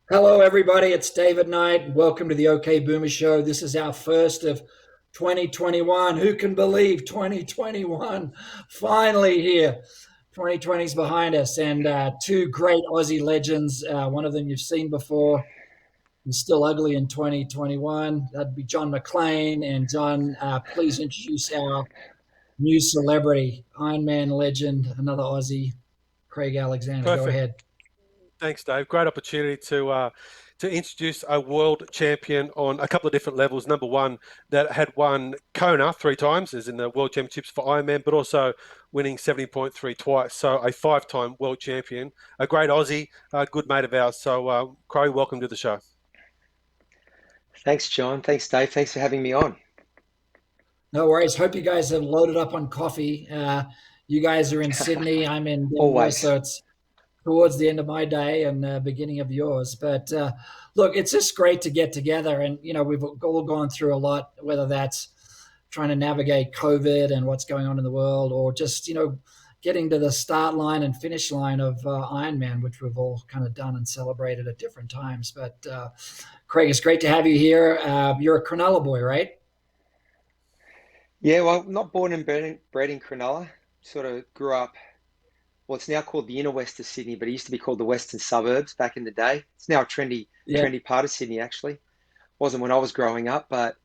Hello, everybody. It's David Knight. Welcome to the OK Boomer Show. This is our first of 2021. Who can believe 2021 finally here? 2020 is behind us, and two great Aussie legends. One of them you've seen before. He's still ugly in 2021. That'd be John McLean. And John, please introduce our new celebrity, Ironman legend, another Aussie, Craig Alexander. Go Perfect. ahead. Thanks, Dave. Great opportunity to introduce a world champion on a couple of different levels. Number one, that had won Kona three times, as in the World Championships for Ironman, but also winning 70.3 twice. So a five-time world champion, a great Aussie, a good mate of ours. So, Crow, welcome to the show. Thanks, John. Thanks, Dave. Thanks for having me on. No worries. Hope you guys have loaded up on coffee. You guys are in Sydney. I'm in Denver, Always. so it's towards the end of my day and beginning of yours. But look, it's just great to get together, and we've all gone through a lot, whether that's trying to navigate COVID and what's going on in the world, or just getting to the start line and finish line of Ironman, which we've all kind of done and celebrated at different times. But Craig, it's great to have you here. You're a Cronulla boy, right? Yeah, well, not born and bred in Cronulla. Sort of grew up, well, it's now called the inner west of Sydney, but it used to be called the western suburbs back in the day. It's now a Yeah. trendy part of Sydney, actually. Wasn't when I was growing up, but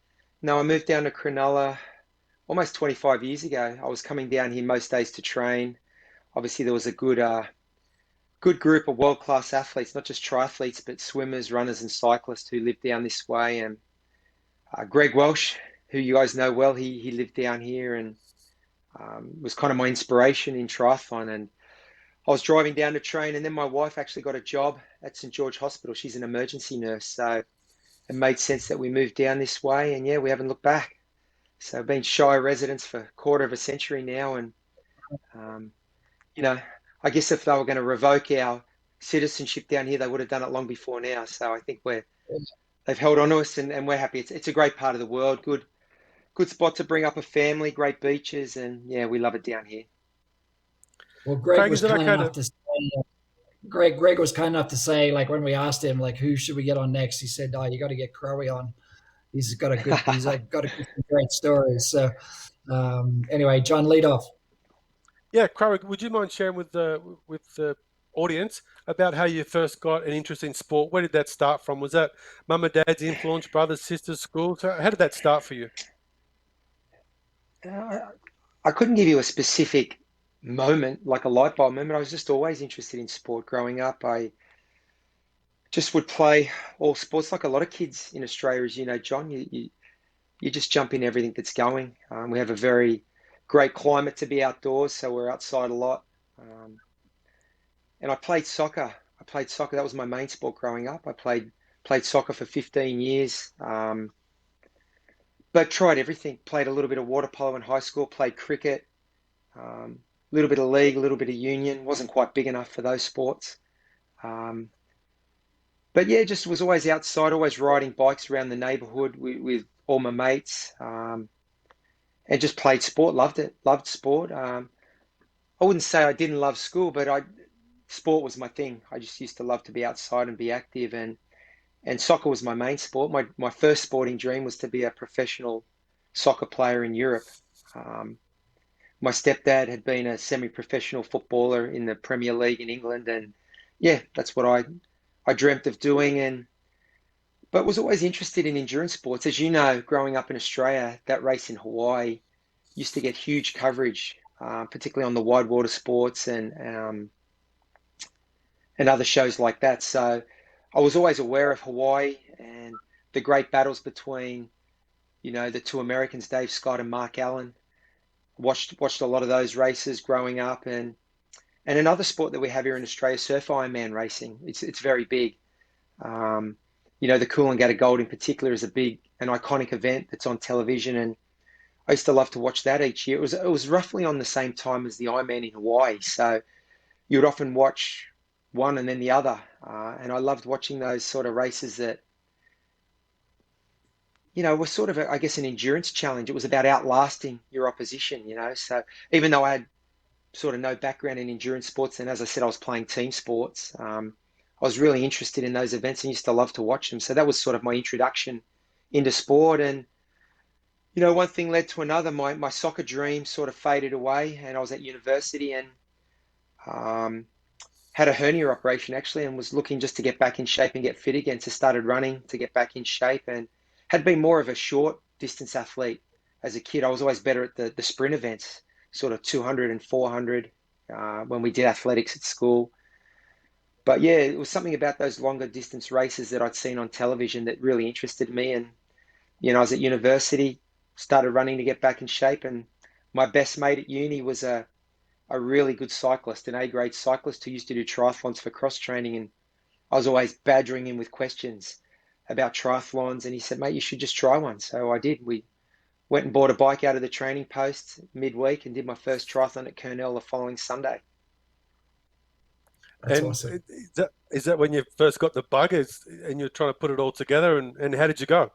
no, I moved down to Cronulla almost 25 years ago. I was coming down here most days to train. Obviously, there was a good group of world-class athletes, not just triathletes, but swimmers, runners, and cyclists who lived down this way. And Greg Welsh, who you guys know well, he lived down here and was kind of my inspiration in triathlon. And I was driving down to train, and then my wife actually got a job at St George Hospital. She's an emergency nurse, so it made sense that we moved down this way. And yeah, we haven't looked back. So I've been Shire residents for a quarter of a century now, and um, you know, I guess if they were going to revoke our citizenship down here, they would have done it long before now. So I think they've held on to us, and we're happy. It's a great part of the world. Good spot to bring up a family, great beaches, and yeah, we love it down here. Well, Greg Craig, was is it kind okay enough to? to say. Greg was kind enough to say, like when we asked him, like who should we get on next, he said, "Oh, you got to get Crowy on. He's got some great stories." So anyway, John, lead off. Yeah, Crow, would you mind sharing with the audience about how you first got an interest in sport? Where did that start from? Was that mum and dad's influence, brothers, sisters, school? So how did that start for you? Uh, I couldn't give you a specific moment, like a light bulb moment. I was just always interested in sport growing up. I just would play all sports like a lot of kids in Australia, as you know, John. You just jump in everything that's going. We have a very great climate to be outdoors, so we're outside a lot. Um, and I played soccer. I played soccer. That was my main sport growing up. I played soccer for 15 years, but tried everything. Played a little bit of water polo in high school. Played cricket, a little bit of league, a little bit of union. Wasn't quite big enough for those sports. Um, but yeah, just was always outside, always riding bikes around the neighborhood with all my mates, and just played sport. Loved it. Loved sport. I wouldn't say I didn't love school, but I sport was my thing. I just used to love to be outside and be active, and soccer was my main sport. My first sporting dream was to be a professional soccer player in Europe. Um, my stepdad had been a semi-professional footballer in the Premier League in England, and yeah, that's what I dreamt of doing. And but was always interested in endurance sports. As you know, growing up in Australia, that race in Hawaii used to get huge coverage, particularly on the wide water sports and other shows like that. So I was always aware of Hawaii and the great battles between, the two Americans, Dave Scott and Mark Allen. Watched a lot of those races growing up, and another sport that we have here in Australia, surf Ironman racing. It's very big. Um, the Coolangatta Gold in particular is an iconic event that's on television, and I used to love to watch that each year. It was roughly on the same time as the Ironman in Hawaii, so you would often watch one and then the other. And I loved watching those sort of races that, were sort of, I guess, an endurance challenge. It was about outlasting your opposition. So even though I had sort of no background in endurance sports, and as I said, I was playing team sports, was really interested in those events and used to love to watch them. So that was sort of my introduction into sport. And, one thing led to another. My soccer dream sort of faded away, and I was at university and um, had a hernia operation actually, and was looking just to get back in shape and get fit again. So started running to get back in shape, and had been more of a short distance athlete as a kid. I was always better at the sprint events, sort of 200 and 400 when we did athletics at school. But yeah, it was something about those longer distance races that I'd seen on television that really interested me. And, I was at university, started running to get back in shape. And my best mate at uni was a really good cyclist, an A-grade cyclist who used to do triathlons for cross training. And I was always badgering him with questions about triathlons. And he said, mate, you should just try one. So I did. We went and bought a bike out of the training post midweek and did my first triathlon at Kurnell the following Sunday. That's And awesome. is that when you first got the bug and you're trying to put it all together? And how did you go?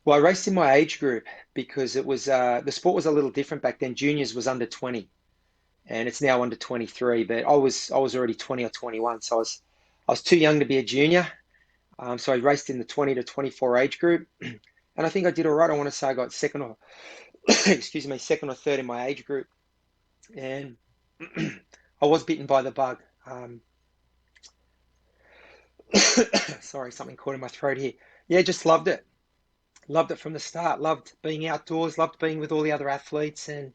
Well, I raced in my age group because it was the sport was a little different back then. Juniors was under 20, and it's now under 23. But I was already 20 or 21, so I was too young to be a junior. So I raced in the 20 to 24 age group, and I think I did all right. I want to say I got second or excuse me, second or third in my age group, and I was bitten by the bug. Sorry, something caught in my throat here. Yeah, just loved it. Loved it from the start. Loved being outdoors. Loved being with all the other athletes, and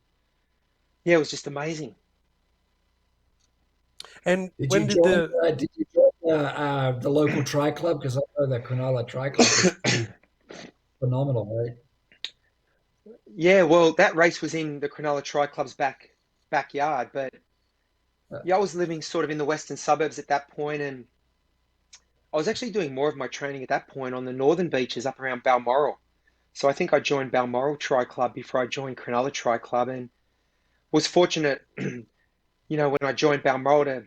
yeah, it was just amazing. And Did you when did join? the Did you join the local tri club? Because I know the Cronulla Tri Club is pretty phenomenal, right? Yeah, well, that race was in the Cronulla Tri Club's backyard, but Uh, yeah, I was living sort of in the western suburbs at that point, and I was actually doing more of my training at that point on the northern beaches up around Balmoral. So I think I joined Balmoral Tri Club before I joined Cronulla Tri Club, and was fortunate, when I joined Balmoral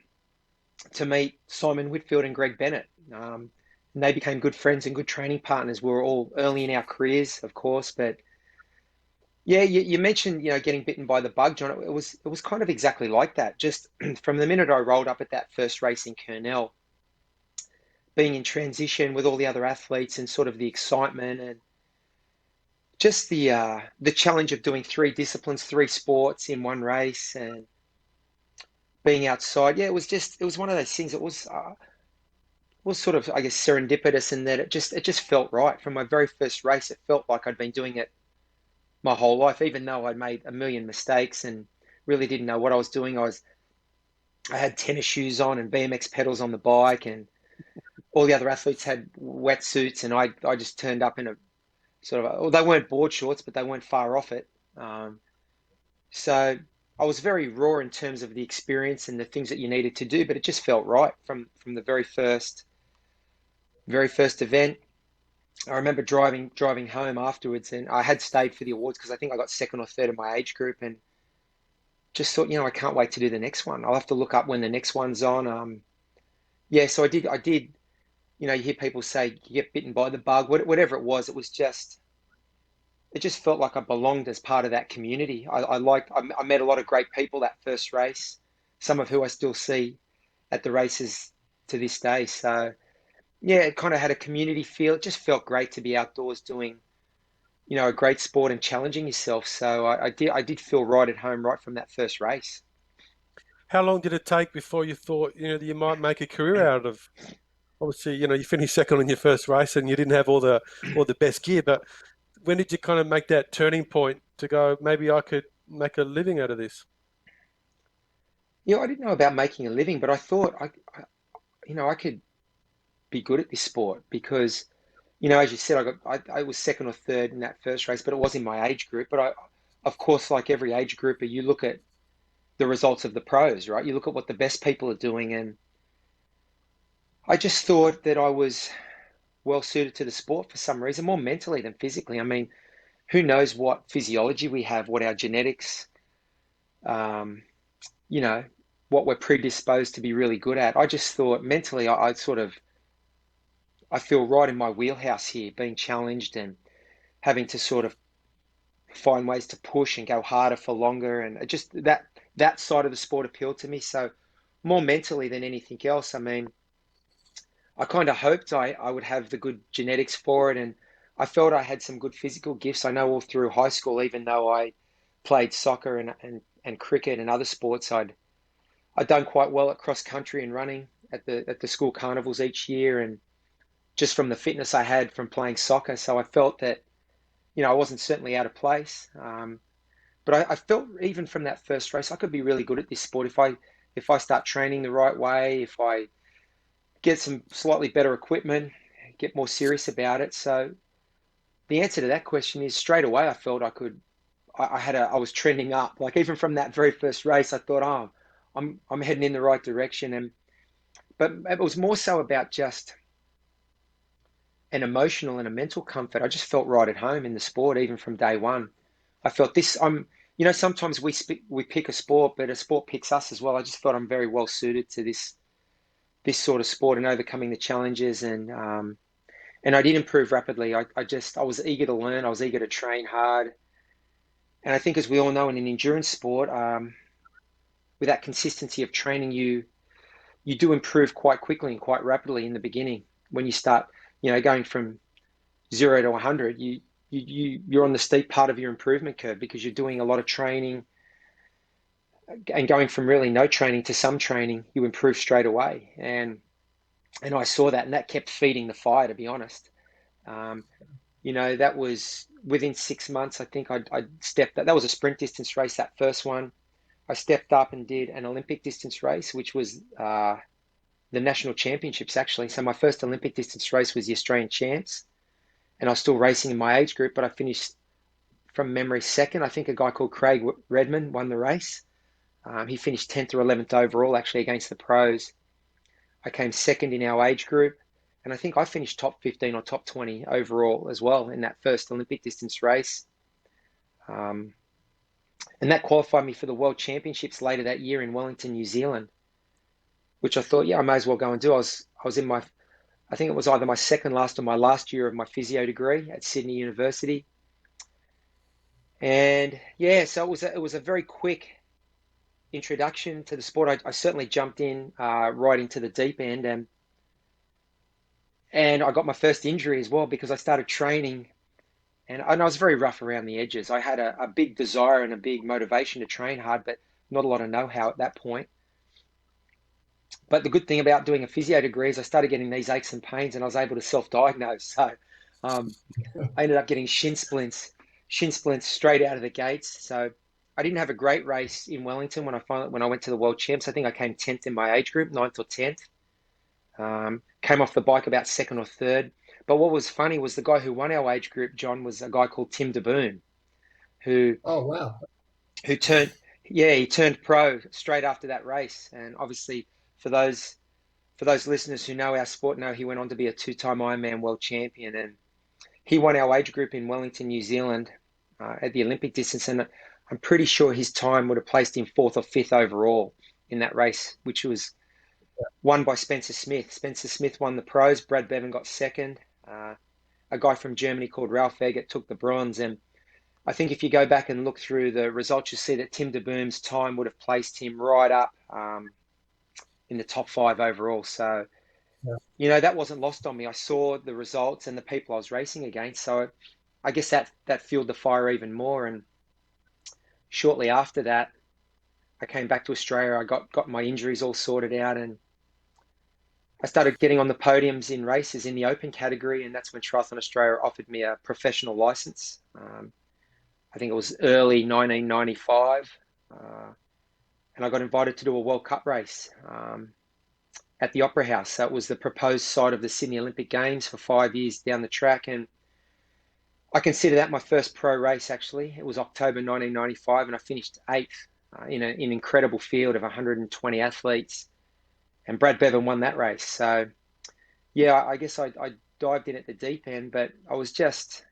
to meet Simon Whitfield and Greg Bennett. And they became good friends and good training partners. We were all early in our careers, of course, but yeah, you mentioned, getting bitten by the bug, John. It was kind of exactly like that. Just from the minute I rolled up at that first race in Kurnell, being in transition with all the other athletes and sort of the excitement and just the challenge of doing three disciplines, three sports in one race and being outside. Yeah, it was one of those things. It was sort of, I guess, serendipitous in that it just felt right from my very first race. It felt like I'd been doing it my whole life, even though I'd made a million mistakes and really didn't know what I was doing. I had tennis shoes on and BMX pedals on the bike, and all the other athletes had wetsuits, and I just turned up in a sort of, well, they weren't board shorts, but they weren't far off it. So I was very raw in terms of the experience and the things that you needed to do, but it just felt right from the very first event. I remember driving home afterwards, and I had stayed for the awards because I think I got second or third in my age group, and just thought, I can't wait to do the next one. I'll have to look up when the next one's on. Yeah, so I did. You hear people say you get bitten by the bug, whatever it was. It just felt like I belonged as part of that community. I met a lot of great people that first race, some of who I still see at the races to this day. So yeah, it kind of had a community feel. It just felt great to be outdoors doing, a great sport and challenging yourself. So I did feel right at home right from that first race. how long did it take before you thought that you might make a career out of? Obviously, you finished second in your first race and you didn't have all the best gear, but when did you kind of make that turning point to go, maybe I could make a living out of this? I didn't know about making a living, but I thought I could be good at this sport because, as you said, I was second or third in that first race, but it was in my age group. But of course, like every age grouper, you look at the results of the pros, right? You look at what the best people are doing, and I just thought that I was well suited to the sport for some reason, more mentally than physically. I mean, who knows what physiology we have, what our genetics, um, you know, what we're predisposed to be really good at. I just thought mentally, I feel right in my wheelhouse here, being challenged and having to sort of find ways to push and go harder for longer, and it just that side of the sport appealed to me. So more mentally than anything else. I mean, I kind of hoped I would have the good genetics for it, and I felt I had some good physical gifts. I know all through high school, even though I played soccer and cricket and other sports, I'd done quite well at cross country and running at the school carnivals each year, and just from the fitness I had from playing soccer. So I felt that, I wasn't certainly out of place. But I felt even from that first race, I could be really good at this sport if I start training the right way, if I get some slightly better equipment, get more serious about it. So the answer to that question is straight away. I felt I could. I was trending up. Like even from that very first race, I thought, oh, I'm heading in the right direction. But it was more so about just an emotional and a mental comfort. I just felt right at home in the sport, even from day one. I felt this. Sometimes we pick a sport, but a sport picks us as well. I just felt I'm very well suited to this sort of sport and overcoming the challenges, and I did improve rapidly. I was eager to learn. I was eager to train hard, and I think, as we all know, in an endurance sport, with that consistency of training, you do improve quite quickly and quite rapidly in the beginning. When you start, going from 0 to 100, you're on the steep part of your improvement curve because you're doing a lot of training, and going from really no training to some training, you improve straight away. And I saw that, and that kept feeding the fire, to be honest. Um, that was within 6 months. I think I stepped up. That was a sprint distance race, that first one. I stepped up and did an Olympic distance race, which was the national championships, actually. So my first Olympic distance race was the Australian champs, and I was still racing in my age group, but I finished from memory second. I think a guy called Craig Redmond won the race. He finished 10th or 11th overall, actually, against the pros. I came second in our age group, and I think I finished top 15 or top 20 overall as well in that first Olympic distance race. Um, and that qualified me for the World Championships later that year in Wellington, New Zealand, which I thought, yeah, I may as well go and do. I was in I think it was either my second last or my last year of my physio degree at Sydney University. And yeah, so it was a very quick introduction to the sport. I certainly jumped in right into the deep end, and I got my first injury as well because I started training, and I was very rough around the edges. I had a big desire and a big motivation to train hard, but not a lot of know-how at that point. But the good thing about doing a physio degree is I started getting these aches and pains, and I was able to self-diagnose. So um, I ended up getting shin splints straight out of the gates. So I didn't have a great race in Wellington when I went to the World Champs. I think I came 10th in my age group, 9th or 10th. Came off the bike about second or third. But what was funny was the guy who won our age group, John, was a guy called Tim DeBoom, who Oh, wow. who turned he turned pro straight after that race. And obviously, for those listeners who know our sport, know he went on to be a two-time Ironman World Champion, and he won our age group in Wellington, New Zealand, at the Olympic distance, and I'm pretty sure his time would have placed him fourth or fifth overall in that race, which was won by Spencer Smith. Spencer Smith won the pros. Brad Bevan got second. A guy from Germany called Ralph Egert took the bronze. And I think if you go back and look through the results, you see that Tim DeBoom's time would have placed him right up in the top 5 overall. So, that wasn't lost on me. I saw the results and the people I was racing against. So I guess that fueled the fire even more. And shortly after that, I came back to Australia. I got my injuries all sorted out, and I started getting on the podiums in races in the open category, and that's when Triathlon Australia offered me a professional license. I think it was early 1995, and I got invited to do a World Cup race at the Opera House. So it was the proposed site of the Sydney Olympic Games for 5 years down the track, and I consider that my first pro race, actually. It was October 1995, and I finished 8th in an incredible field of 120 athletes. And Brad Bevan won that race. So, yeah, I guess I dived in at the deep end, but I was just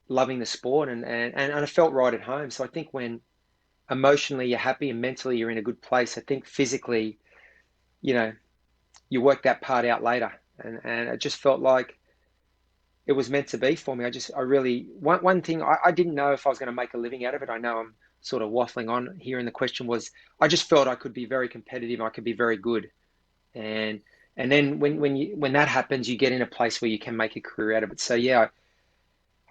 loving the sport, and I felt right at home. So I think when emotionally you're happy and mentally you're in a good place, I think physically, you work that part out later. And it just felt like it was meant to be for me. I really, one thing, I didn't know if I was going to make a living out of it. I know I'm sort of waffling on here, and the question was, I just felt I could be very competitive, I could be very good. And then when that happens, you get in a place where you can make a career out of it. So yeah,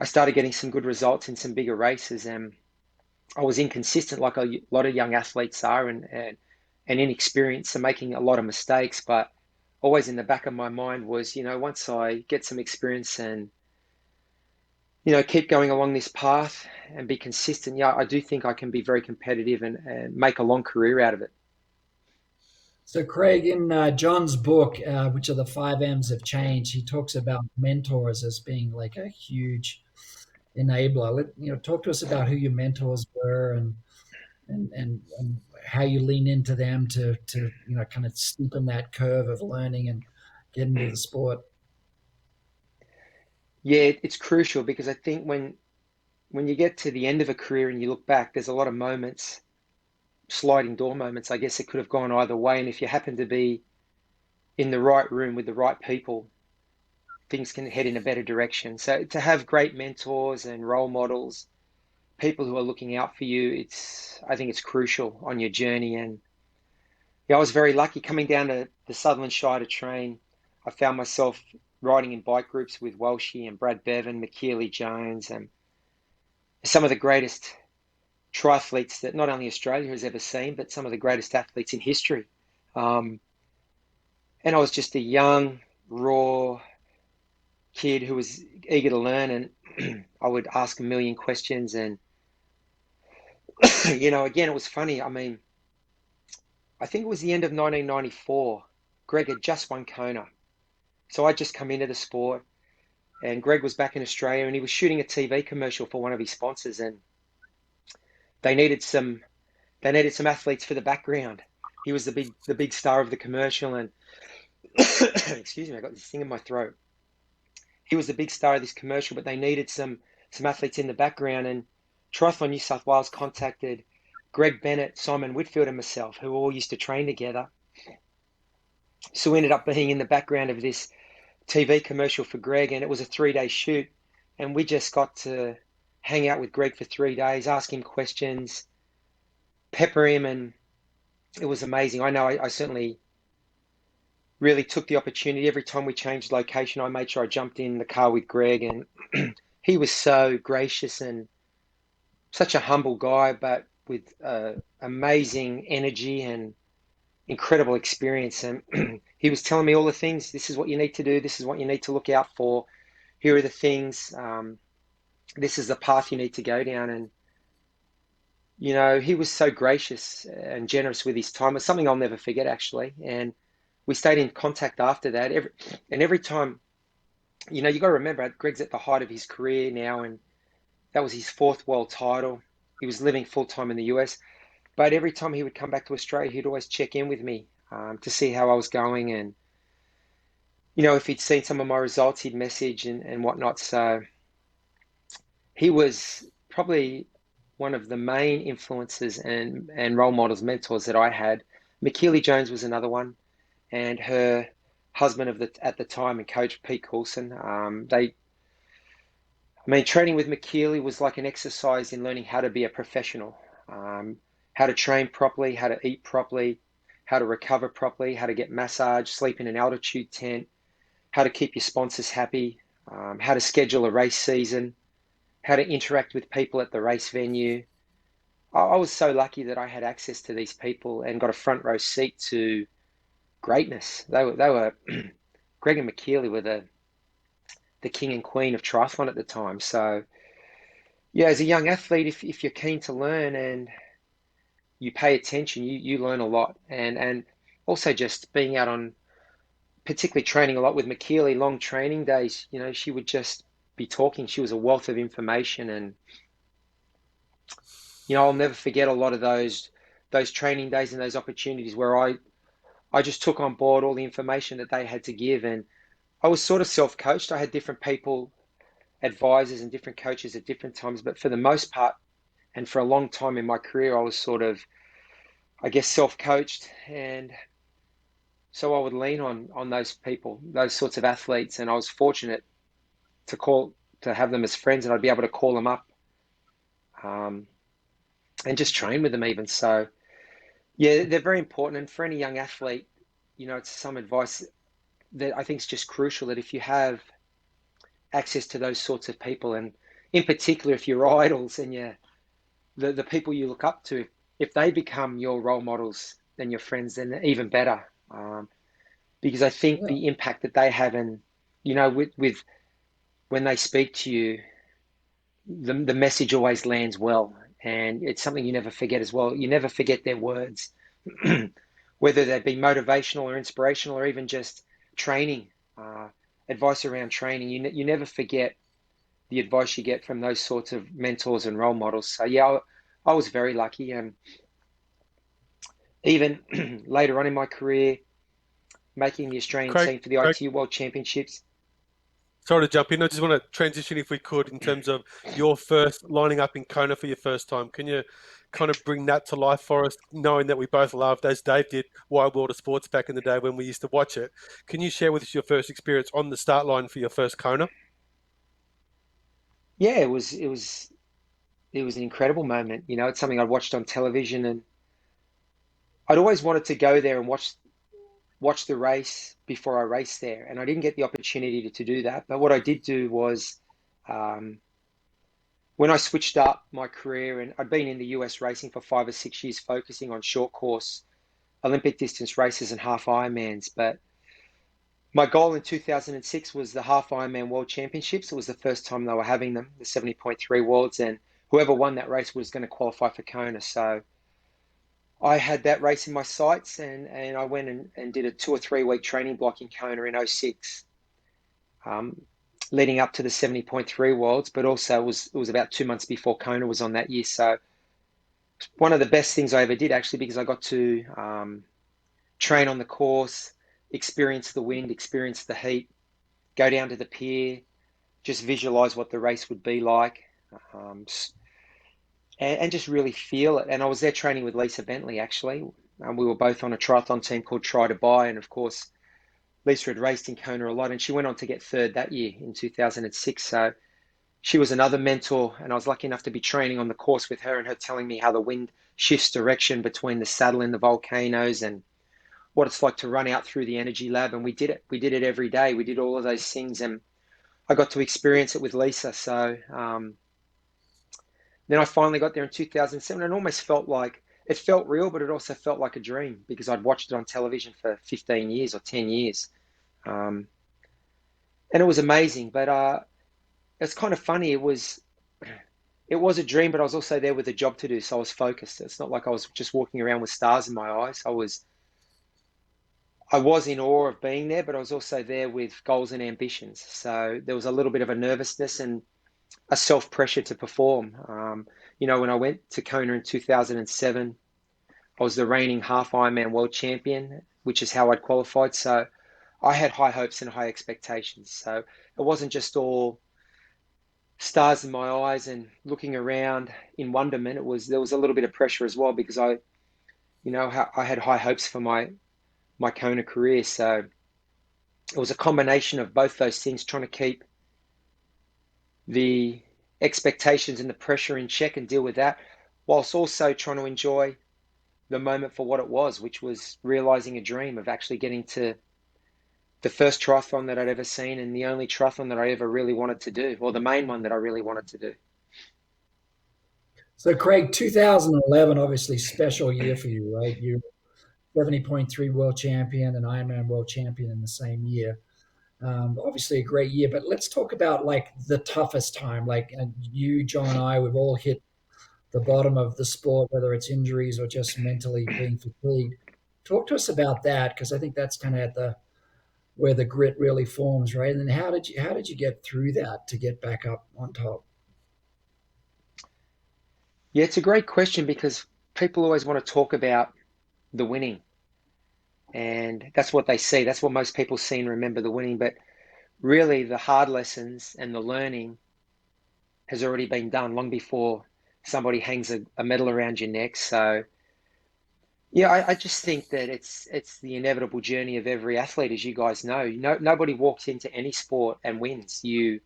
I started getting some good results in some bigger races, and I was inconsistent like a lot of young athletes are, and inexperienced and making a lot of mistakes. But always in the back of my mind was, once I get some experience and, keep going along this path and be consistent, yeah, I do think I can be very competitive and make a long career out of it. So, Craig, in John's book, which are the 5 M's of change, he talks about mentors as being like a huge enabler. Talk to us about who your mentors were and how you lean into them to kind of steepen that curve of learning and get into the sport. Yeah, it's crucial because I think when you get to the end of a career and you look back, there's a lot of moments, sliding door moments, I guess it could have gone either way. And if you happen to be in the right room with the right people, things can head in a better direction. So to have great mentors and role models, people who are looking out for you, I think it's crucial on your journey. And yeah, I was very lucky coming down to the Sutherland Shire to train. I found myself riding in bike groups with Welshie and Brad Bevan, McKeely Jones, and some of the greatest triathletes that not only Australia has ever seen, but some of the greatest athletes in history. Um, and I was just a young, raw kid who was eager to learn, and I would ask a million questions. And, again, it was funny. I mean, I think it was the end of 1994. Greg had just won Kona. So I'd just come into the sport, and Greg was back in Australia, and he was shooting a TV commercial for one of his sponsors, and they needed some athletes for the background. He was the big star of the commercial, and excuse me, I got this thing in my throat. He was the big star of this commercial, but they needed some athletes in the background, and Triathlon New South Wales contacted Greg Bennett, Simon Whitfield, and myself, who all used to train together. So we ended up being in the background of this TV commercial for Greg, and it was a 3-day shoot, and we just got to hang out with Greg for 3 days, ask him questions, pepper him, and it was amazing. I know I certainly really took the opportunity. Every time we changed location, I made sure I jumped in the car with Greg, and he was so gracious and such a humble guy, but with amazing energy and incredible experience. And he was telling me all the things. This is what you need to do. This is what you need to look out for. Here are the things. This is the path you need to go down. And, he was so gracious and generous with his time. It's something I'll never forget, actually. And we stayed in contact after that. Every time, you got to remember, Greg's at the height of his career now, and that was his 4th world title. He was living full time in the US. But every time he would come back to Australia, he'd always check in with me to see how I was going. And, if he'd seen some of my results, he'd message and whatnot. So he was probably one of the main influences and role models, mentors that I had. McKeely Jones was another one, and her husband at the time and coach, Pete Coulson. Training with McKeely was like an exercise in learning how to be a professional, how to train properly, how to eat properly, how to recover properly, how to get massage, sleep in an altitude tent, how to keep your sponsors happy, how to schedule a race season, how to interact with people at the race venue. I was so lucky that I had access to these people and got a front row seat to greatness. They were Greg and McKeely were the king and queen of triathlon at the time. So yeah, as a young athlete, if you're keen to learn and you pay attention, you learn a lot. And also just being out on, particularly training a lot with McKeely, long training days, she would just be talking. She was a wealth of information, and I'll never forget a lot of those training days and those opportunities where I just took on board all the information that they had to give. And I was sort of self-coached. I had different people, advisors and different coaches at different times, but for the most part, and for a long time in my career, I was sort of, I guess, self-coached. And so I would lean on those people, those sorts of athletes. And I was fortunate to have them as friends, and I'd be able to call them up. and just train with them even. So yeah, they're very important. And for any young athlete, it's some advice that I think is just crucial, that if you have access to those sorts of people, and in particular, if you're idols and the people you look up to, if they become your role models and your friends, then even better. Because I think Yeah. the impact that they have, and with when they speak to you, the message always lands well, and it's something you never forget as well. You never forget their words, whether they be motivational or inspirational, or even just training, uh, advice around training. You never forget the advice you get from those sorts of mentors and role models. So yeah, I was very lucky, and even later on in my career, making the Australian Craig, team for the Craig, ITU World Championships. sorry to jump in. I just want to transition, if we could, in terms of your first lining up in Kona for your first time. Can you kind of bring that to life for us, knowing that we both loved, as Dave did, Wide World of Sports back in the day when we used to watch it? Can you share with us your first experience on the start line for your first Kona? Yeah, it was an incredible moment. It's something I'd watched on television, and I'd always wanted to go there and watch the race before I raced there, and I didn't get the opportunity to do that. But what I did do was, um, when I switched up my career, and I'd been in the US racing for 5 or 6 years, focusing on short course Olympic distance races and half Ironmans. But my goal in 2006 was the half Ironman World Championships. It was the first time they were having them, the 70.3 Worlds, and whoever won that race was going to qualify for Kona. So I had that race in my sights, and I went and did a 2 or 3 week training block in Kona in '06, um, leading up to the 70.3 Worlds, but also it was about 2 months before Kona was on that year. So one of the best things I ever did, actually, because I got to train on the course, experience the wind, experience the heat, go down to the pier, just visualize what the race would be like, um, and just really feel it. And I was there training with Lisa Bentley, actually. We were both on a triathlon team called Try to Buy, and of course, Lisa had raced in Kona a lot, and she went on to get third that year in 2006. So she was another mentor, and I was lucky enough to be training on the course with her, and her telling me how the wind shifts direction between the saddle and the volcanoes, and what it's like to run out through the energy lab. And we did it. We did it every day. We did all of those things, and I got to experience it with Lisa. So then I finally got there in 2007, and it almost felt like it felt real, but it also felt like a dream, because I'd watched it on television for 15 years or 10 years. Um, and it was amazing. But it's kind of funny. It was a dream, but I was also there with a job to do, so I was focused. It's not like I was just walking around with stars in my eyes. I was in awe of being there, but I was also there with goals and ambitions. So there was a little bit of a nervousness and a self pressure to perform. When I went to Kona in 2007, I was the reigning half Ironman World Champion, which is how I'd qualified. So I had high hopes and high expectations. So it wasn't just all stars in my eyes and looking around in wonderment. There was a little bit of pressure as well, because I had high hopes for my Kona career. So it was a combination of both those things, trying to keep the expectations and the pressure in check and deal with that, whilst also trying to enjoy the moment for what it was, which was realizing a dream of actually getting to the first triathlon that I'd ever seen, and the only triathlon that I ever really wanted to do, or the main one that I really wanted to do. So, Craig, 2011, obviously special year for you, right? You 70.3 world champion and Ironman world champion in the same year. Obviously a great year, but let's talk about like the toughest time. Like you, John, and I, we've all hit the bottom of the sport, whether it's injuries or just mentally being fatigued. Talk to us about that, because I think that's kind of at the where the grit really forms, right? And then how did you get through that to get back up on top? Yeah, it's a great question, because people always want to talk about the winning, and that's what they see. That's what most people see and remember, the winning. But really, the hard lessons and the learning has already been done long before somebody hangs a medal around your neck. So yeah, I just think that it's the inevitable journey of every athlete, as you guys know. Nobody walks into any sport and wins. You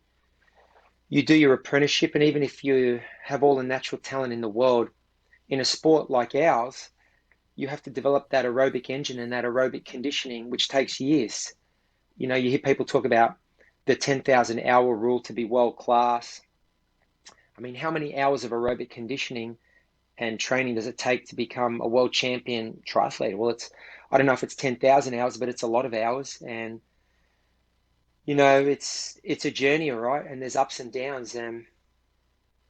do your apprenticeship, and even if you have all the natural talent in the world, in a sport like ours, you have to develop that aerobic engine and that aerobic conditioning, which takes years. You hear people talk about the 10,000 hour rule to be world class. I mean, how many hours of aerobic conditioning and training does it take to become a world champion triathlete? Well, I don't know if it's 10,000 hours, but it's a lot of hours. And, it's a journey, all right? And there's ups and downs. And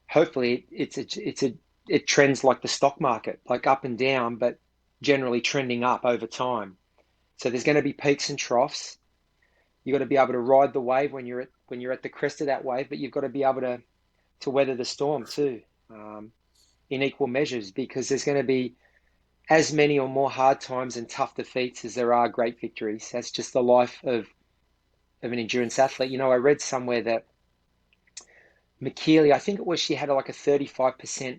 hopefully it trends like the stock market, like up and down, but generally trending up over time. So there's going to be peaks and troughs. You've got to be able to ride the wave when you're at the crest of that wave, but you've got to be able to weather the storm too, in equal measures, because there's going to be as many or more hard times and tough defeats as there are great victories. That's just the life of an endurance athlete. I read somewhere that McKeely, I think it was, she had like a 35%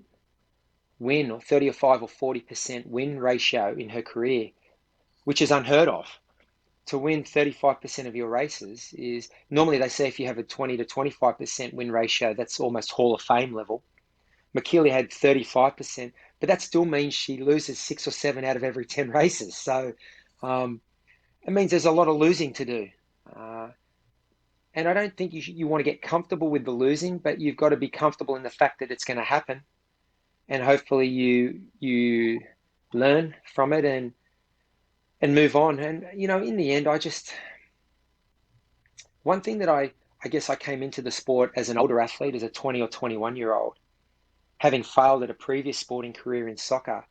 win, or 35 or 40% win ratio in her career, which is unheard of. To win 35% of your races is normally, they say, if you have a 20 to 25% win ratio, that's almost Hall of Fame level. McKeely had 35%, but that still means she loses 6 or 7 out of every 10 races. So it means there's a lot of losing to do. And I don't think you want to get comfortable with the losing, but you've got to be comfortable in the fact that it's going to happen. And hopefully you learn from it and move on. And, in the end, one thing that I guess I came into the sport as an older athlete, as a 20 or 21-year-old, having failed at a previous sporting career in soccer.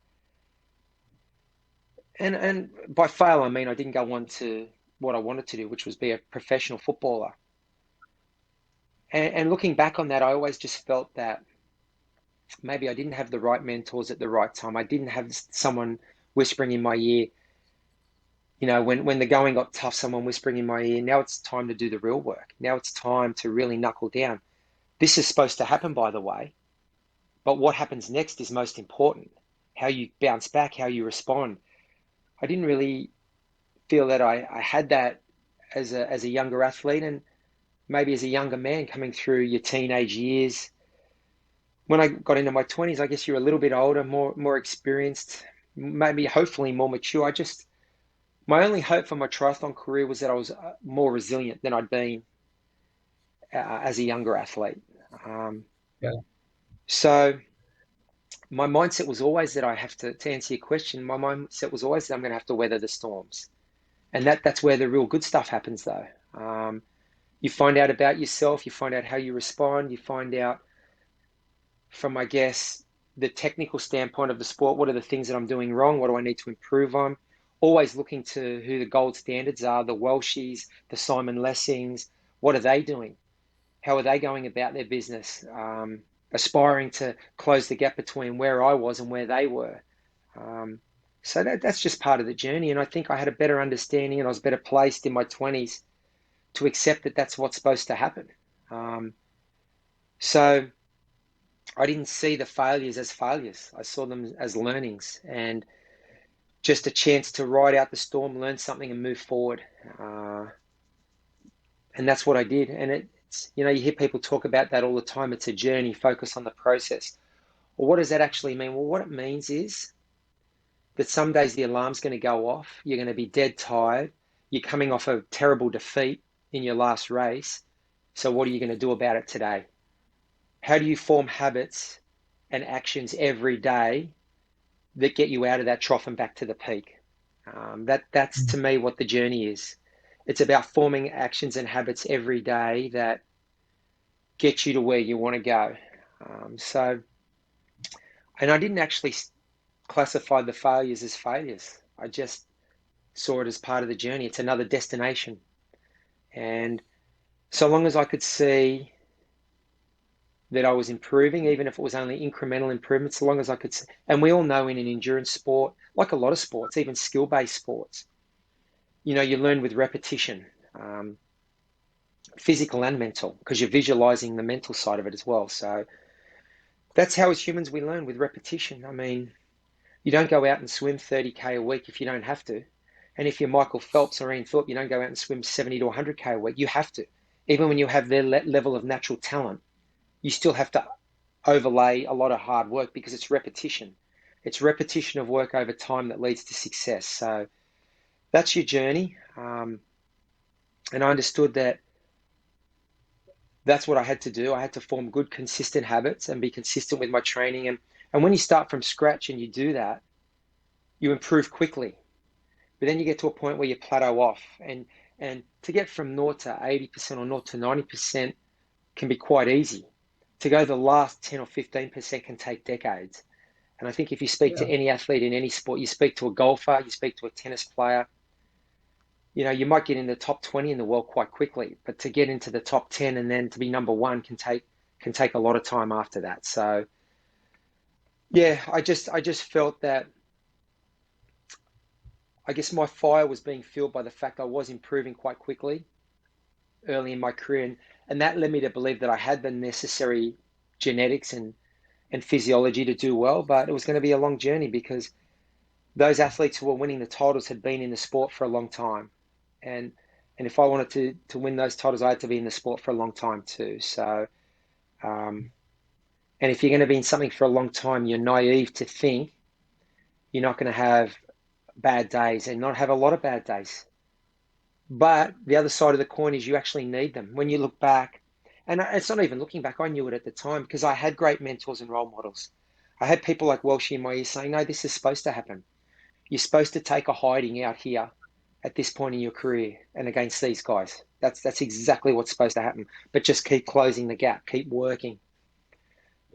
And by fail, I mean I didn't go on to what I wanted to do, which was be a professional footballer. And looking back on that, I always just felt that maybe I didn't have the right mentors at the right time. I didn't have someone whispering in my ear, when the going got tough, someone whispering in my ear, now it's time to do the real work. Now it's time to really knuckle down. This is supposed to happen, by the way, but what happens next is most important. How you bounce back, how you respond. I didn't really feel that I had that as a younger athlete, and maybe as a younger man coming through your teenage years. When I got into my 20s, I guess you're a little bit older, more experienced, maybe hopefully more mature. My only hope for my triathlon career was that I was more resilient than I'd been as a younger athlete. Yeah. So my mindset was always that to answer your question, my mindset was always that I'm going to have to weather the storms. And that's where the real good stuff happens, though. You find out about yourself, you find out how you respond, you find out from, I guess, the technical standpoint of the sport, what are the things that I'm doing wrong? What do I need to improve on? Always looking to who the gold standards are, the Welshies, the Simon Lessings. What are they doing? How are they going about their business? Aspiring to close the gap between where I was and where they were. So that's just part of the journey. And I think I had a better understanding and I was better placed in my 20s to accept that that's what's supposed to happen. So I didn't see the failures as failures. I saw them as learnings and just a chance to ride out the storm, learn something and move forward. And that's what I did. And it's, you hear people talk about that all the time. It's a journey, focus on the process. Well, what does that actually mean? Well, what it means is that some days the alarm's going to go off. You're going to be dead tired. You're coming off a terrible defeat in your last race. So what are you going to do about it today? How do you form habits and actions every day that get you out of that trough and back to the peak? That's to me what the journey is. It's about forming actions and habits every day that get you to where you want to go. And I didn't actually classify the failures as failures. I just saw it as part of the journey. It's another destination. And so long as I could see that I was improving, even if it was only incremental improvements, so long as I could see, and we all know in an endurance sport, like a lot of sports, even skill-based sports, you learn with repetition, physical and mental, because you're visualizing the mental side of it as well. So that's how as humans we learn, with repetition. I mean, you don't go out and swim 30K a week if you don't have to. And if you're Michael Phelps or Ian Thorpe, you don't go out and swim 70 to 100K a week. You have to. Even when you have their level of natural talent, you still have to overlay a lot of hard work because it's repetition. it's repetition of work over time that leads to success. So that's your journey. And I understood that that's what I had to do. I had to form good, consistent habits and be consistent with my training. And when you start from scratch and you do that, you improve quickly. But then you get to a point where you plateau off. And to get from 0 to 80% or 0 to 90% can be quite easy. To go the last 10 or 15% can take decades. And I think if you speak to any athlete in any sport, you speak to a golfer, you speak to a tennis player, you might get in the top 20 in the world quite quickly, but to get into the top 10 and then to be number one can take a lot of time after that. So yeah, I just felt that I guess my fire was being fueled by the fact I was improving quite quickly early in my career, and that led me to believe that I had the necessary genetics and physiology to do well, but it was going to be a long journey because those athletes who were winning the titles had been in the sport for a long time. And if I wanted to win those titles, I had to be in the sport for a long time too. So, and if you're going to be in something for a long time, you're naive to think you're not going to have bad days and not have a lot of bad days. But the other side of the coin is you actually need them. When you look back, and it's not even looking back, I knew it at the time because I had great mentors and role models. I had people like Welshie in my ear saying, no, this is supposed to happen. You're supposed to take a hiding out here at this point in your career and against these guys. That's exactly what's supposed to happen. But just keep closing the gap, keep working.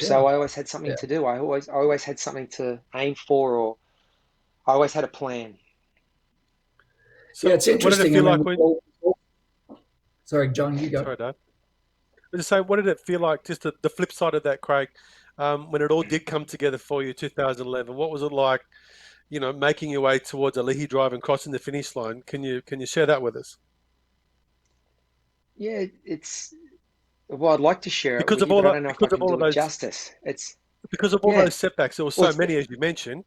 So I always had something to do. I always had something to aim for, or I always had a plan. So it's interesting. Sorry, John, you go. Sorry, Dave. I just say, what did it feel like? Just the flip side of that, Craig, when it all did come together for you, 2011. What was it like? Making your way towards a Leahy Drive and crossing the finish line. Can you share that with us? Yeah, I'd like to share it with you, but I don't know if I can do it justice. It's because of all those setbacks. There were so many, as you mentioned.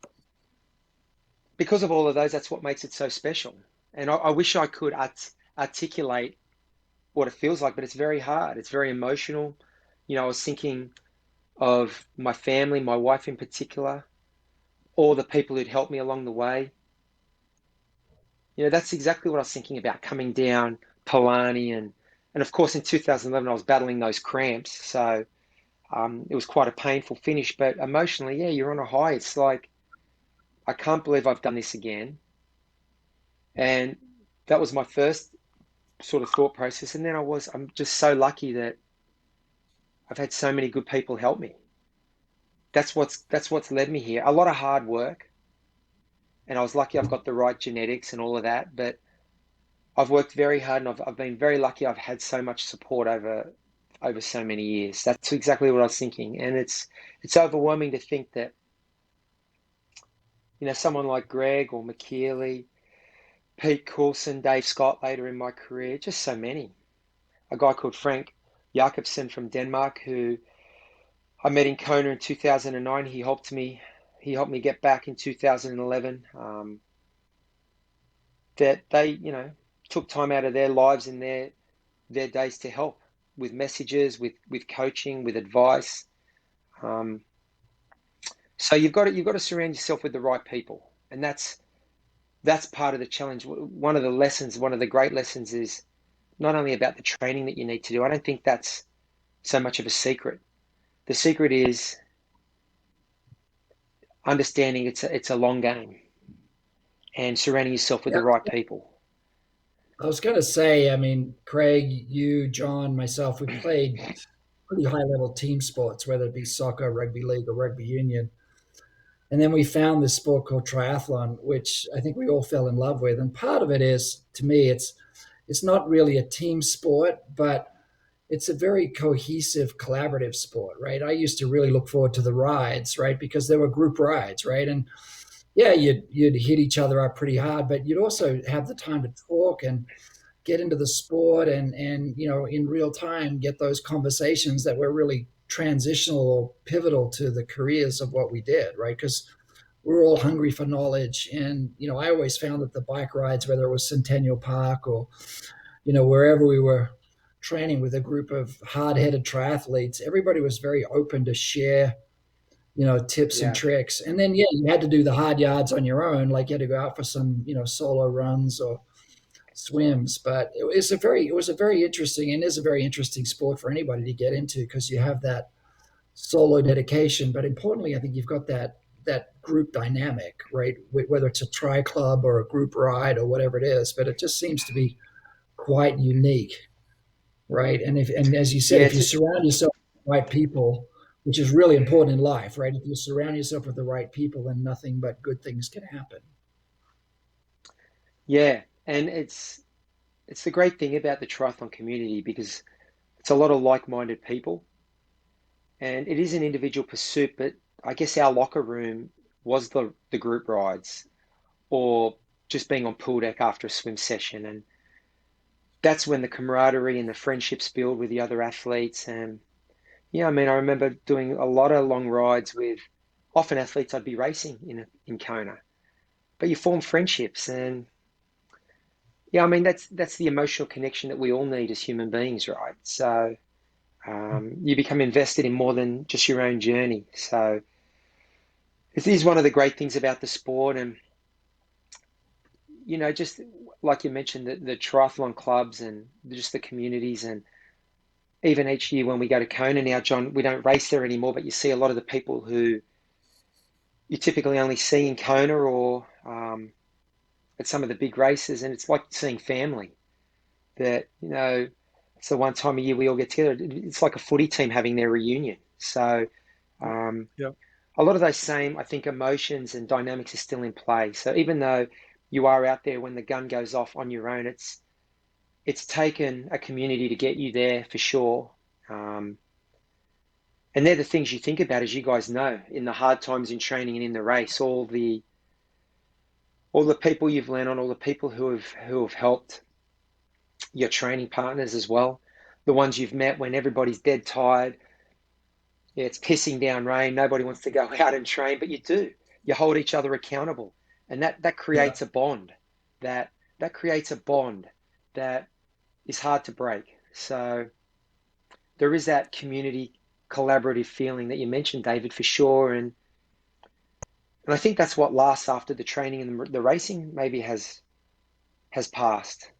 Because of all of those, that's what makes it so special. And I wish I could articulate what it feels like, but it's very hard. It's very emotional. I was thinking of my family, my wife in particular, all the people who'd helped me along the way. That's exactly what I was thinking about coming down Palani. And of course, in 2011, I was battling those cramps. So it was quite a painful finish, but emotionally, yeah, you're on a high. It's like, I can't believe I've done this again. And that was my first sort of thought process. And then I'm just so lucky that I've had so many good people help me. That's what's led me here. A lot of hard work. And I was lucky I've got the right genetics and all of that. But I've worked very hard, and I've been very lucky I've had so much support over so many years. That's exactly what I was thinking. And it's overwhelming to think that, someone like Greg or McKeely, Pete Coulson, Dave Scott later in my career, just so many. A guy called Frank Jakobsen from Denmark, who I met in Kona in 2009. He helped me get back in 2011. That they, took time out of their lives and their days to help with messages, with coaching, with advice. So you've got to surround yourself with the right people, and that's part of the challenge. One of the great lessons is not only about the training that you need to do. I don't think that's so much of a secret. The secret is understanding it's a long game and surrounding yourself with the right people. I was going to say, Craig, you, John, myself, we played pretty high-level team sports, whether it be soccer, rugby league, or rugby union. And then we found this sport called triathlon, which I think we all fell in love with. And part of it is, to me, it's not really a team sport, but it's a very cohesive, collaborative sport, right? I used to really look forward to the rides, right? Because there were group rides, right? And yeah, you'd hit each other up pretty hard, but you'd also have the time to talk and get into the sport and in real time get those conversations that were really transitional or pivotal to the careers of what we did, right? Because we're all hungry for knowledge. And, I always found that the bike rides, whether it was Centennial Park or, wherever we were training with a group of hard-headed triathletes, everybody was very open to share, tips and Yeah. tricks. And then, yeah, you had to do the hard yards on your own. Like you had to go out for some, solo runs or swims. But it was a very interesting and is a very interesting sport for anybody to get into because you have that solo dedication. But importantly, I think you've got that group dynamic, right? Whether it's a tri club or a group ride or whatever it is, but it just seems to be quite unique, right? And as you said, Yeah, if you surround yourself with the right people, which is really important in life, right? If you surround yourself with the right people, then nothing but good things can happen. yeah. And it's the great thing about the triathlon community because it's a lot of like-minded people, and it is an individual pursuit, but I guess our locker room was the group rides or just being on pool deck after a swim session. And that's when the camaraderie and the friendships build with the other athletes. And yeah, I mean, I remember doing a lot of long rides with often athletes I'd be racing in Kona, but you form friendships. And yeah, I mean, that's the emotional connection that we all need as human beings, right? So you become invested in more than just your own journey. So it is one of the great things about the sport. And just like you mentioned, the triathlon clubs and just the communities. And even each year when we go to Kona now, John, we don't race there anymore, but you see a lot of the people who you typically only see in Kona or at some of the big races. And it's like seeing family that, it's the one time a year we all get together. It's like a footy team having their reunion. So um, Yeah. a lot of those same, I think, emotions and dynamics are still in play. So even though you are out there when the gun goes off on your own, it's taken a community to get you there for sure. Um, and they're the things you think about, as you guys know, in the hard times in training and in the race, all the people you've learned on, all the people who have helped, your training partners as well, the ones you've met when everybody's dead tired. Yeah, it's pissing down rain. Nobody wants to go out and train, but you do. You hold each other accountable, and that Yeah. creates a bond. That creates a bond that is hard to break. So there is that community collaborative feeling that you mentioned, David, for sure. And I think that's what lasts after the training and the racing maybe has passed.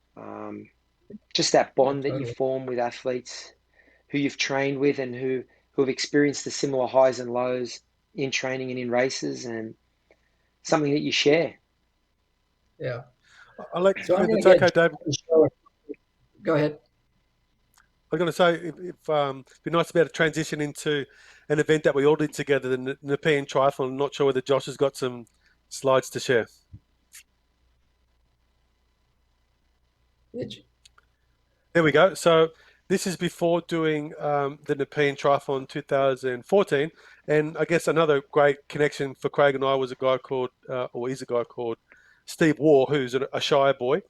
Just that Yeah, bond that you totally. form with athletes who you've trained with and who have experienced the similar highs and lows in training and in races, and something that you share. Yeah. I like, So I'm if going it's to get okay, David, John to show it. Go ahead. I'm going to say if it'd be nice to be able to transition into an event that we all did together, the Nepean Triathlon. I'm not sure whether Josh has got some slides to share. There we go. So this is before doing the Nepean Triathlon 2014, and I guess another great connection for Craig and I was a guy called, or is a guy called Steve Waugh, who's a shy boy.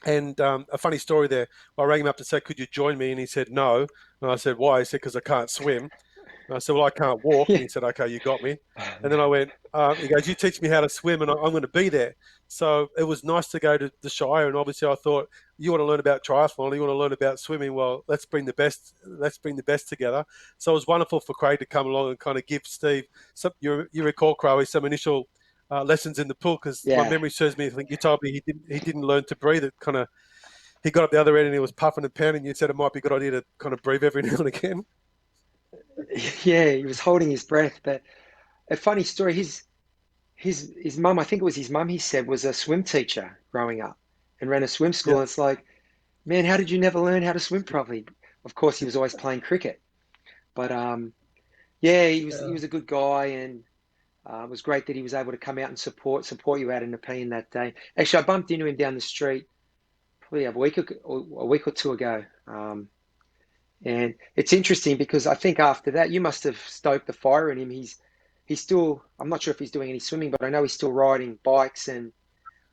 And a funny story there. I rang him up to say, "Could you join me?" And he said, "No." And I said, "Why?" He said, "Because I can't swim." And I said, "Well, I can't walk." And Yeah, he said, "Okay, you got me." And then I went, he goes, "You teach me how to swim and I'm going to be there." So it was nice to go to the Shire. And obviously I thought, you want to learn about triathlon, you want to learn about swimming. Well, let's bring the best together. So it was wonderful for Craig to come along and kind of give Steve some, you recall, Crowe, some initial lessons in the pool, because my yeah, memory serves me. I think you told me he didn't learn to breathe. It kind of, he got up the other end and he was puffing and pounding. You said it might be a good idea to kind of breathe every now and again. yeah. He was holding his breath. But a funny story. His mum, I think it was his mum, he said, was a swim teacher growing up and ran a swim school. Yeah, And it's like, man, how did you never learn how to swim properly? Of course, he was always playing cricket. But yeah, he Yeah. was a good guy, and it was great that he was able to come out and support you out in Nepean that day. Actually, I bumped into him down the street probably a week or two ago. And it's interesting because I think after that, you must have stoked the fire in him. He's still, I'm not sure if he's doing any swimming, but I know he's still riding bikes, and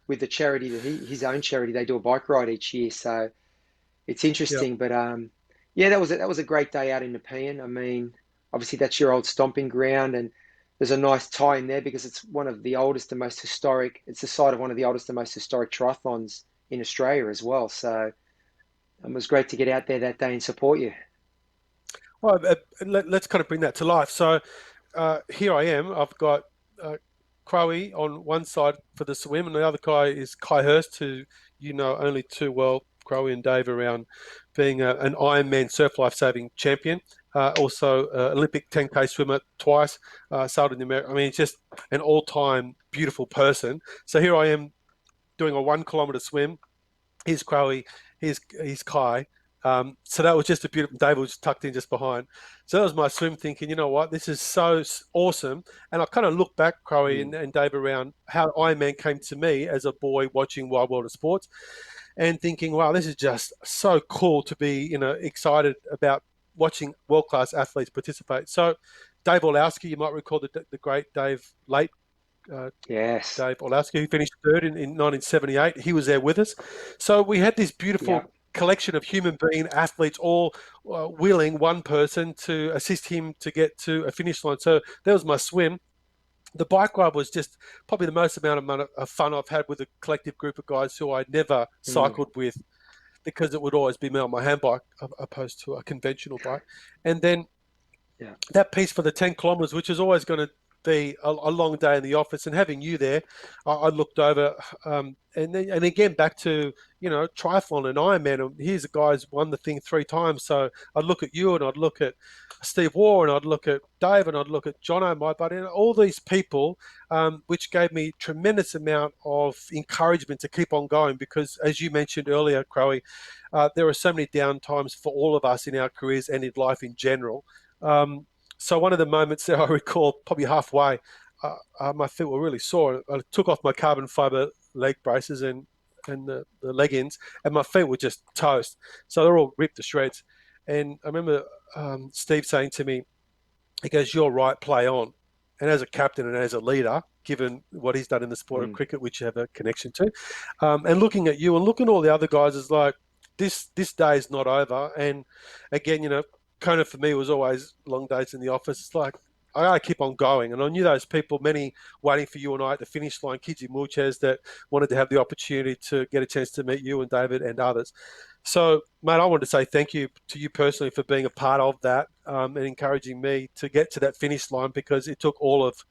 with the charity that his own charity, they do a bike ride each year. So it's yeah. interesting. But yeah, that was a great day out in Nepean. I mean, obviously that's your old stomping ground, and there's a nice tie in there because it's one of the oldest and most historic. It's the site of one of the oldest and most historic triathlons in Australia as well. So it was great to get out there that day and support you. Well, let's kind of bring that to life. So here I am. I've got Crowe on one side for the swim, and the other guy is Kai Hurst, who you know only too well, Crowe and Dave, around being an Ironman surf life-saving champion. Also, Olympic 10K swimmer twice, sailed in the America. I mean, just an all-time beautiful person. So here I am doing a 1 kilometer swim. Here's Crowe, here's Kai. So that was just a beautiful. David was tucked in just behind. So that was my swim, thinking, you know what, this is so awesome. And I kind of look back, Crowe and Dave, around how Ironman came to me as a boy watching Wild World of Sports, and thinking, wow, this is just so cool to be, excited about watching world-class athletes participate. So Dave Orlowski, you might recall the great Dave, late Yes. Dave Orlowski, who finished third in 1978. He was there with us. So we had this beautiful collection of human being athletes, all willing one person to assist him to get to a finish line. So that was my swim. The bike ride was just probably the most amount of fun I've had with a collective group of guys who I never cycled with, because it would always be me on my hand bike opposed to a conventional bike. And then that piece for the 10 kilometers, which is always going to be a long day in the office, and having you there, I looked over, and again back to triathlon and Ironman. And here's a guy's won the thing 3 times. So I'd look at you, and I'd look at Steve Waugh, and I'd look at Dave, and I'd look at Jono, my buddy, and all these people, which gave me tremendous amount of encouragement to keep on going. Because as you mentioned earlier, Crowe, there are so many down times for all of us in our careers and in life in general. So one of the moments that I recall, probably halfway, my feet were really sore. I took off my carbon fiber leg braces and the leggings, and my feet were just toast. So they're all ripped to shreds. And I remember Steve saying to me, he goes, "You're right, play on." And as a captain and as a leader, given what he's done in the sport of cricket, which you have a connection to, and looking at you and looking at all the other guys, is like, this day is not over. And again, Kona for me was always long days in the office. It's like, I got to keep on going. And I knew those people, many waiting for you and I at the finish line, kids in wheelchairs that wanted to have the opportunity to get a chance to meet you and David and others. So, mate, I wanted to say thank you to you personally for being a part of that, and encouraging me to get to that finish line, because it took all of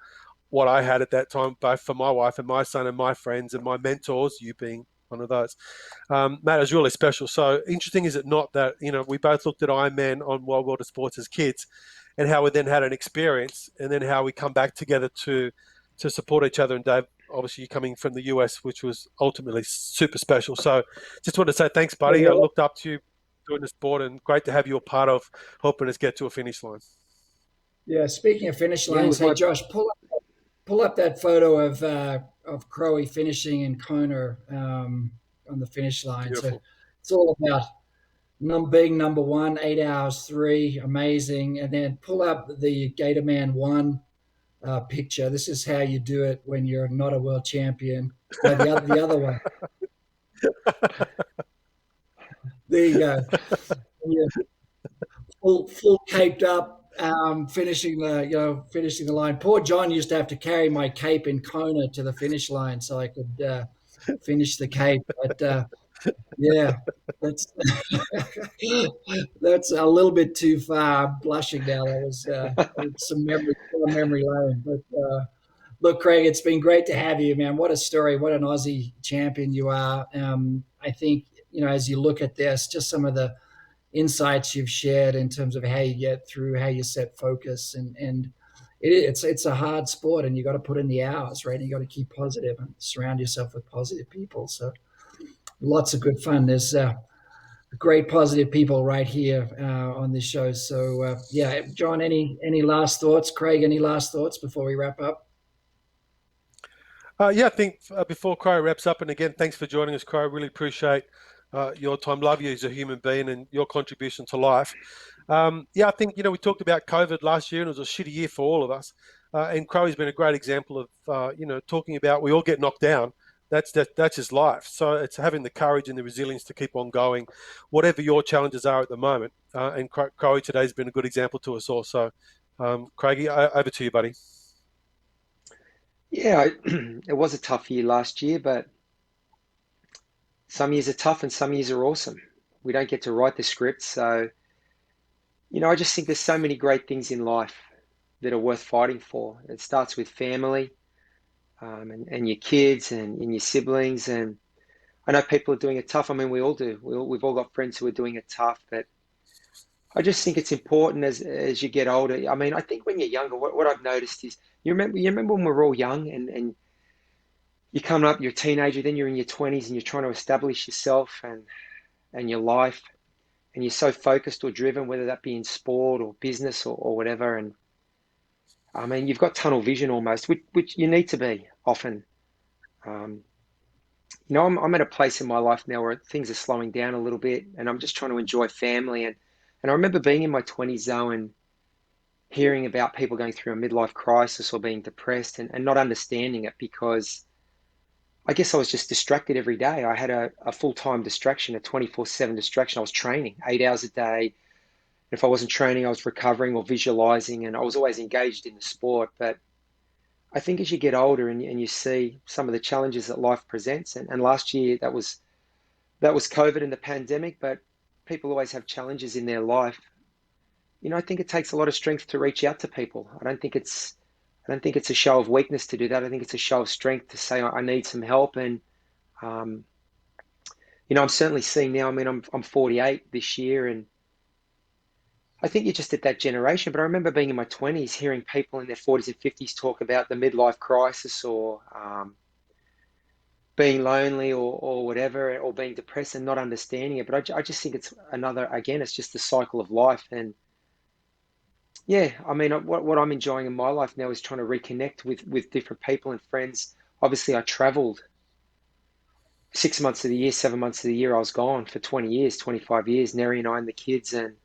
what I had at that time, both for my wife and my son and my friends and my mentors, you being one of those. Matt, it was really special. So interesting, is it not, that we both looked at Ironman on Wild World of Sports as kids, and how we then had an experience, and then how we come back together to support each other. And Dave, obviously coming from the US, which was ultimately super special. So just want to say thanks, buddy. I looked up to you doing the sport, and great to have you a part of helping us get to a finish line. Yeah, speaking of finish lines, hey Josh, pull up that photo of Crowe finishing in Kona on the finish line. Beautiful. So it's all about being number 1, 8 hours 3, amazing. And then pull up the Gatorman 1 picture. This is how you do it when you're not a world champion. No, the other one. There you go. Yeah. Full caped up. Finishing the line. Poor John used to have to carry my cape in Kona to the finish line so I could finish the cape. But yeah, that's that's a little bit too far. I'm blushing now. That was some memory lane. But look, Craig, it's been great to have you, man. What a story! What an Aussie champion you are. I think as you look at this, just some of the insights you've shared in terms of how you get through, how you set focus, and it's a hard sport, and you got to put in the hours, right? And you got to keep positive and surround yourself with positive people. So lots of good fun. There's great positive people right here on this show. So yeah, John, any last thoughts? Craig, any last thoughts before we wrap up? Yeah, I think before Crowe wraps up, and again, thanks for joining us, Crowe. Really appreciate your time. Love you as a human being and your contribution to life. Yeah, I think, we talked about COVID last year, and it was a shitty year for all of us. And Crowe's been a great example of, talking about, we all get knocked down. That's his life. So it's having the courage and the resilience to keep on going, whatever your challenges are at the moment. And Crowe today has been a good example to us all. So, Craigie, over to you, buddy. Yeah, it was a tough year last year, but some years are tough and some years are awesome. We don't get to write the script. So, I just think there's so many great things in life. that are worth fighting for. It starts with family, and your kids and your siblings. And I know people are doing it tough. I mean, we all do. We've all got friends who are doing it tough, but I just think it's important as you get older. I mean, I think when you're younger, what I've noticed is you remember when we were all young and you come up, you're a teenager, then you're in your 20s and you're trying to establish yourself and your life, and you're so focused or driven, whether that be in sport or business or whatever. And I mean, you've got tunnel vision almost, which you need to be often. Um, I'm at a place in my life now where things are slowing down a little bit, and I'm just trying to enjoy family. And I remember being in my 20s though, and hearing about people going through a midlife crisis or being depressed and not understanding it, because I guess I was just distracted every day. I had a full-time distraction, a 24/7 distraction. I was training 8 hours a day. If I wasn't training, I was recovering or visualizing, and I was always engaged in the sport. But I think as you get older and you see some of the challenges that life presents, and last year that was COVID and the pandemic, but people always have challenges in their life. I think it takes a lot of strength to reach out to people. I don't think it's a show of weakness to do that. I think it's a show of strength to say I need some help. And um, I'm certainly seeing now. I mean, I'm 48 this year, and I think you're just at that generation. But I remember being in my 20s, hearing people in their 40s and 50s talk about the midlife crisis, or being lonely, or whatever, or being depressed and not understanding it. But I just think it's again, it's just the cycle of life. And yeah, I mean, what I'm enjoying in my life now is trying to reconnect with different people and friends. Obviously, I traveled 6 months of the year, 7 months of the year. I was gone for 20 years, 25 years, Neri and I and the kids. And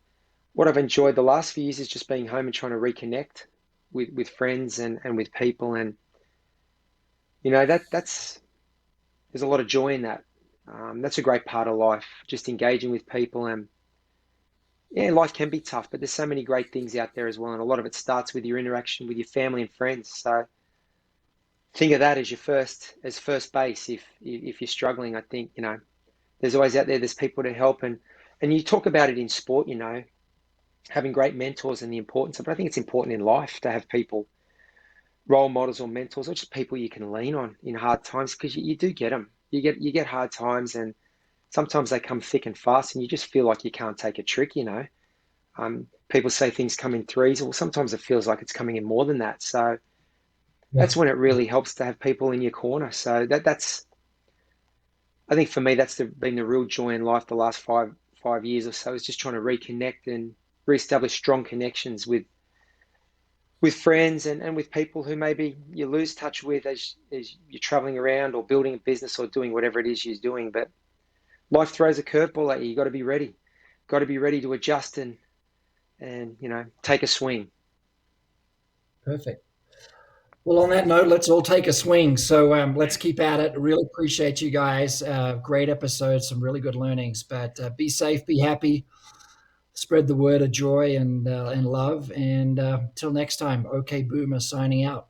what I've enjoyed the last few years is just being home and trying to reconnect with friends and with people. And that's there's a lot of joy in that. That's a great part of life, just engaging with people. And yeah, life can be tough, but there's so many great things out there as well, and a lot of it starts with your interaction with your family and friends. So think of that as first base. If you're struggling, I think there's always out there. There's people to help, and you talk about it in sport. Having great mentors and the importance of it. I think it's important in life to have people, role models or mentors, or just people you can lean on in hard times, because you do get them. You get hard times, and sometimes they come thick and fast, and you just feel like you can't take a trick. People say things come in threes. Well, sometimes it feels like it's coming in more than that. So Yeah, that's when it really helps to have people in your corner. So that's I think for me that's been the real joy in life the last five years or so, is just trying to reconnect and reestablish strong connections with friends and with people who maybe you lose touch with as you're traveling around or building a business or doing whatever it is you're doing. But life throws a curveball at you. You got to be ready. Got to be ready to adjust and take a swing. perfect. Well, on that note, let's all take a swing. So let's keep at it. Really appreciate you guys. Great episode, some really good learnings. But be safe, be happy, spread the word of joy and love. And till next time, OK Boomer signing out.